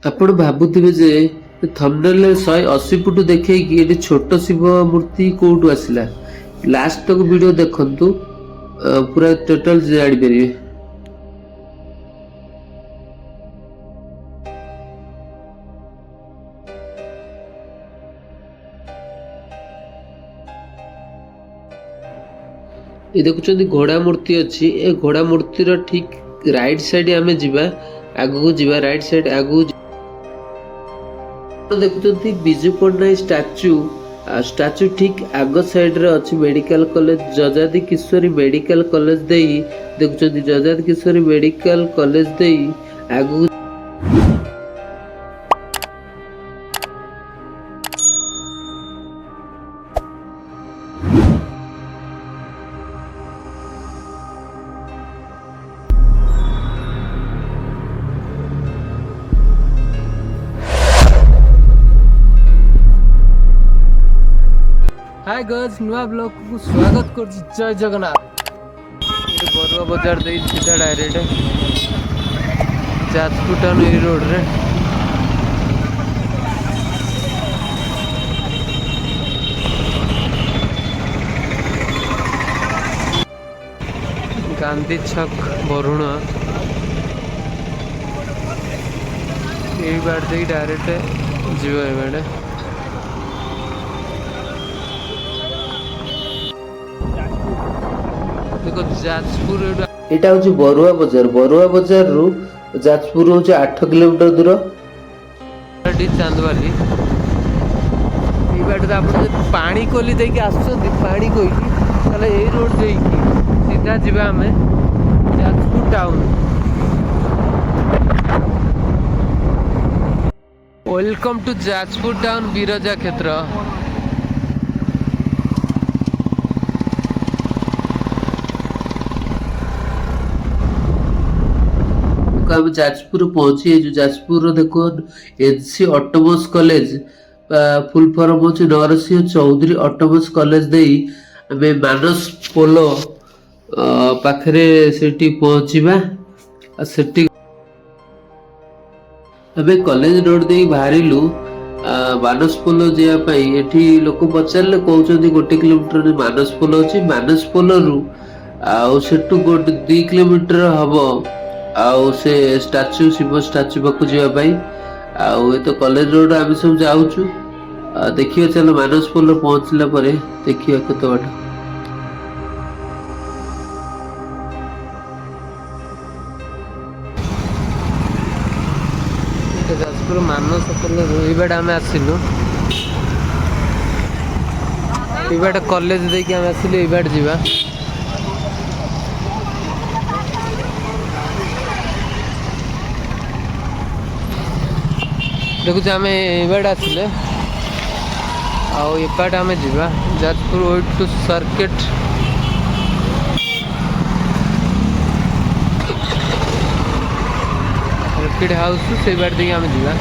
ଆପଣ ଭାବୁଥିବେ ଯେ ଥମ୍ବନେଲରେ 180 ଫୁଟ ଦେଖେଇକି ଏଠି ଛୋଟ ଶିବ ମୂର୍ତ୍ତି କୋଉଠୁ ଆସିଲା। ଲାଷ୍ଟ ତକ ଭିଡିଓ ଦେଖନ୍ତୁ, ପୁରା ଟୋଟାଲ ଜାଣିପାରିବେ। ये देखुଛନ୍ତି ଘୋଡ଼ା ମୂର୍ତ୍ତି ଅଛି। ଏ ଘୋଡ଼ା ମୂର୍ତ୍ତିର ଠିକ୍ ରାଇଟ୍ ସାଇଡ୍ ଆମେ ଯିବା, ଆଗକୁ ଯିବା, ରାଇଟ୍ ସାଇଡ୍ ଆଗକୁ ଦେଖୁଛନ୍ତି ବିଜୁ ପଟ୍ଟନାୟକ ଷ୍ଟାଚ୍ୟୁ ଠିକ୍ ଆଗ ସାଇଡ୍ରେ ଅଛି ମେଡିକାଲ କଲେଜ, ଯଯାତି କିଶୋରୀ ମେଡିକାଲ କଲେଜ ଦେଇ ଦେଖୁଛନ୍ତି, ଯଯାତି କିଶୋରୀ ମେଡିକାଲ କଲେଜ ଦେଇ ଆଗକୁ हाय गर्ल्स नुआ ब्लॉग को स्वागत कर जय जगन्नाथ। बरुआ बाजार दे सीधा डायरेक्ट जाजपुर टाउन ए रोड रे गांधी छक बरुण ये बाट दे डायरेक्ट जीव बाटे देखो जाजपुर एटा हूँ बरुआ बजार रु जाजपुर हूँ 8 किलोमीटर दूर। चांदवाली ये बाट आप पानी कोली देके आसुचंदी पानी कोली ताले ए रोड देकी सीधा जीवा हमें Jajpur town. Welcome to Jajpur town Biraja क्षेत्र। हम जाजपुर पहुंची जो जाजपुर देखो NC autonomous college full form हो नरसिंह चौधरी ऑटोनोमस कॉलेज दे हमें मानस पोलो पाखरे सेठी पहुंचीबा। सेठी हमें कॉलेज रोड दे बाहरिलु मानस पोलो जावाई। एठी लोक पचारे कहते 1 किलोमीटर मानस पोलो अच्छी। मानस पोलो रु सेठू 2 किलोमीटर हम आउ से स्टाच्यू शिव स्टाच्यू पाक जावाई। आउ ये तो कॉलेज रोड आम सब जाऊँ देखिए। चलो मानस पोल पहुँचला देखिए केत बाट। जाजपुर मानस पोल बाट आम आसिलु बाट कॉलेज देके आम आसिलु बाट जीवा। देखुचे आम एबाट आसिले आट आम जा जाजपुर वेट टू सर्किट सर्किट हाउस से बाट देखिए आम जा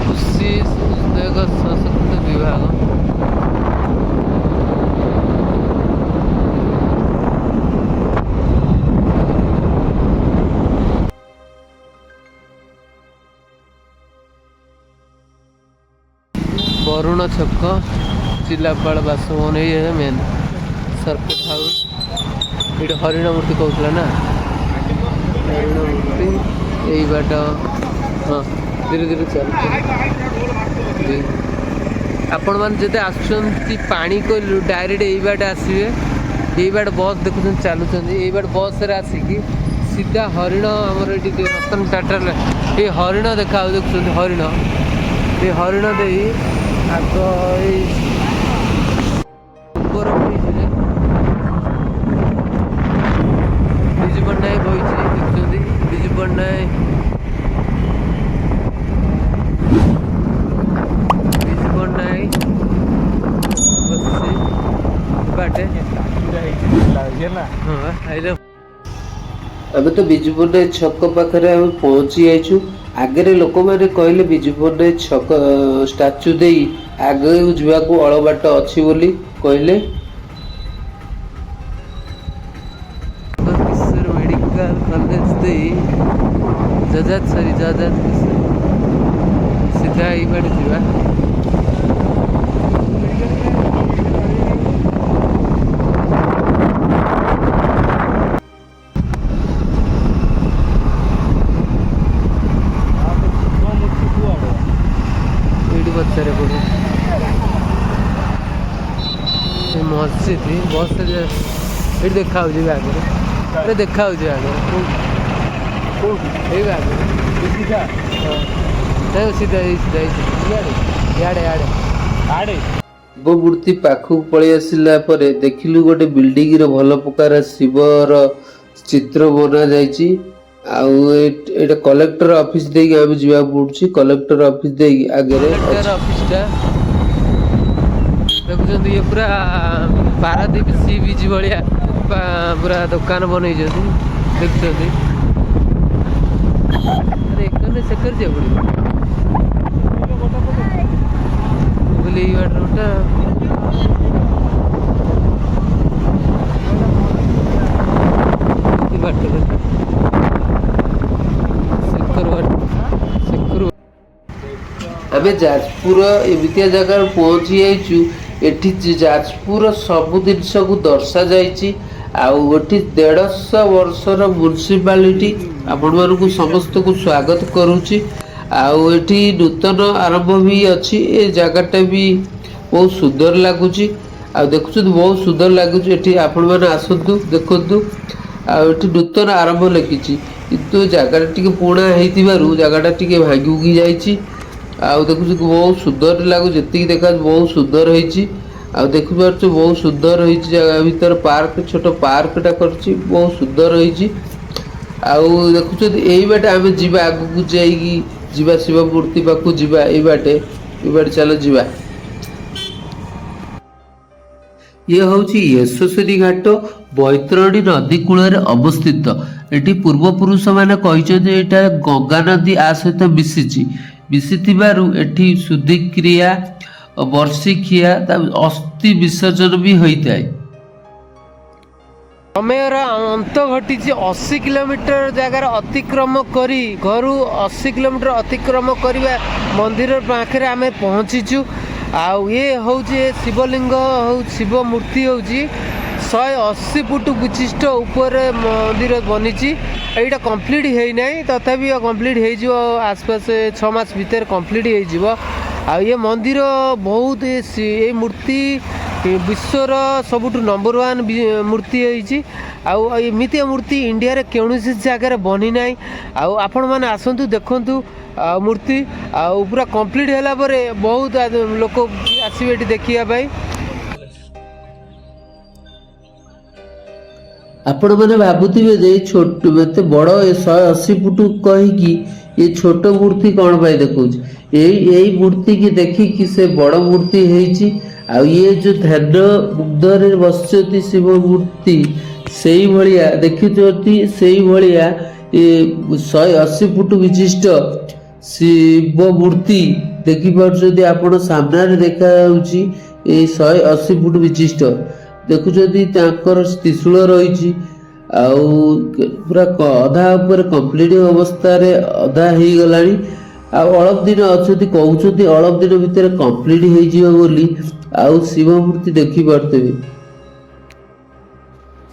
कृषि संस्कृत विभाग बरुण छक जिलापाल बासभवन ये मेन सर्किट हाउस। ये हरिण मूर्ति कहला ना हरिण मूर्ति यही बाट। हाँ धीरे धीरे चल आपण मैंने जब आसुँच पानी को डायरेक्ट यही बाट आसवे। यही बाट बस देखुं चलुँच यही बाट बस आसिकी सीधा हरिण आमर ये रतन टाटा ये हरिण देखा देखुं हरिण ये हरिण दे आग ऊपर बिजू पट्टनायक बही देखते बिजू पट्टनायक बाटे अबे तो बिजू पट्टनायक छक पाखे पहुंची जाइछु। आगे लोक मैंने कहले बिजू पट्टनायक छक स्टाच्यू दे आगे जावाक अल बाट अच्छी बोली कहले। नगर कॉलेज दे जजात सीधा ये बाटे जीवा ये पचारे पड़ो मस्जिद बस ये देखा आगे देखा आगे शिव मूर्ति पाखक पलि आसला देखिलु गोटे बिल्डिंग रो भल प्रकार शिवर चित्र बना जाइछि एटा कलेक्टर ऑफिस देकी आमे जीवा पड़ुछि कलेक्टर ऑफिस देकी आगे ऑफिस देखुछन ये पूरा पारादीप सी बीच भाया पूरा दुकान बनई देखुछन अरे एक सेकर जे बोली रोटा आम जाजपुर एमतिया जगह पहुँची जाइचु एठी जाजपुर सब जिनस को दर्शा जाइछि आउ एठी 150 वर्षर म्युनिसिपालिटी आपण मानकु समस्त को स्वागत करूछि आउ एठी नूतन आरंभ भी अछि ए जगहटा भी बहुत सुंदर लागुछि आ देखुछु बहुत सुंदर लागुछि एठी आपण माने आसंतु देखंतु आ एठी नूतन आरंभ लिखिछि किंतु जगहटा टिके पुणा हेतिबारु जगहटा टिके भांगी उगी जाइछि आउ देखुछु बहुत सुंदर लागु जति देखा बहुत सुंदर होइछि आउ देखु पारछु बहुत सुंदर होइछि जगह भीतर पार्क छोट पार्कटा करछि बहुत सुंदर होइछि आउ देखुछु एई बाटे आमे जीवा आगु जाईगी जीवा शिव मूर्ति पाखु जीवा एई बाटे चलो जीवा ये हूँ यशस्वी घाट बैतरणी नदी कूल अवस्थित एटी पूर्वपुरुष मैंने कही गंगा नदी आ सहित मिशिथिबारु एटी शुद्धिक्रिया वर्षिकिया अस्थि विसर्जन भी होता है समयर अंत घटी 80 किलोमीटर जगार अतिक्रम करी घर 80 किलोमीटर अतिक्रम करवा मंदिर पाखे आम पहुँचीचु आउ ये हूँ शिवलिंग शिव मूर्ति हूँ 180 फुट विशिष्ट ऊपर मंदिर बनी यहाँ कंप्लीट होना तथापि कंप्लीट हो आसपास 6 मास भीतर कंप्लीट हो ये मंदिर बहुत ये मूर्ति विश्वर सबुठ नंबर 1 मूर्ति होती मूर्ति इंडिया रे कौनसी जगह बनी ना आपण मैंने आसतु देखु मूर्ति पूरा कंप्लीट होला परे बहुत लोक आसबे देखिया आपण मैंने भावुवे जे छोट मत बड़ 180 फुट कहीकि ये छोट मूर्ति कौन पाई देखो यही मूर्ति की देखिकी से बड़ मूर्ति होइछि आ ये जो ध्यान मुग्धरे बसती शिव मूर्ति से भाया देखुती से भाया ये 180 फुट विशिष्ट शिव मूर्ति देखिपे आपण सामने देखा 180 फुट विशिष्ट देखुଛନ୍ତି ତାଙ୍କର ତ୍ରିଶୂଳ ରହିଛି ଆଉ ପୁରା ଅଧା ଉପରେ କମ୍ପ୍ଲିଟ ଅବସ୍ଥାରେ ଅଧା ହେଇଗଲାଣି ଆଉ ଅଳପ ଦିନ ଅଛନ୍ତି କହୁଛନ୍ତି ଅଳପ ଦିନ ଭିତରେ କମ୍ପ୍ଲିଟ ହେଇଯିବ ବୋଲି ଆଉ ଶିବ ମୂର୍ତ୍ତି ଦେଖି ପାରୁଥିବେ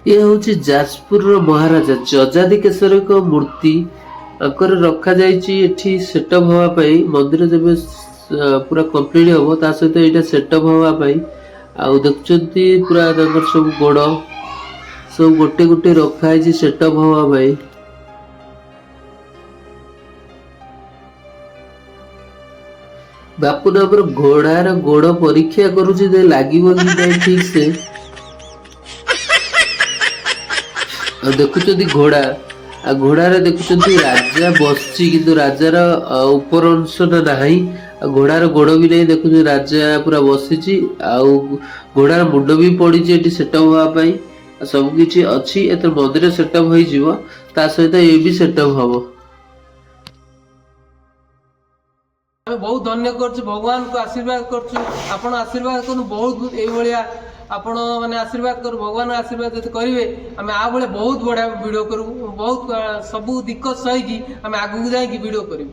ये हूँ जाजपुर महाराजा जजादी केशरक मूर्ति रखा जाइए सेटअप हाँपाई मंदिर जब पूरा कंप्लीट हम ता सहित यहाँ सेटअप हाँपाई आउ देखुंत पूरा सब गोड़ सब गोटे गोटे रखाई सेटअप हाँपाई बापू ने आम घोड़ार गोड़ परीक्षा करुचे लगे कि ठीक से देखुं घोड़ा घोड़ार देखुं राजा बसची किंतु राजार ऊपर अंशटा नहीं घोड़ार गोड़ भी नहीं देखुं राजा पूरा बसी घोड़ार मुंड भी पड़ी सेटअप हाँपाई सबकि अच्छी एत मंदिर सेटअप हो सहित ये भी सेटअप हम बहुत धन्य कर भगवान को आशीर्वाद कर आशीर्वाद कर बहुत ये ଆପଣ ମାନେ ଆଶୀର୍ବାଦ କରୁ ଭଗବାନ ଆଶୀର୍ବାଦ ଯଦି କରିବେ ଆମେ ଆଉ ଭଳି ବହୁତ ବଢ଼ିଆ ଭିଡ଼ିଓ କରିବୁ ବହୁତ ସବୁ ଦିକ୍କତ ସହିକି ଆମେ ଆଗକୁ ଯାଇକି ଭିଡ଼ିଓ କରିବୁ।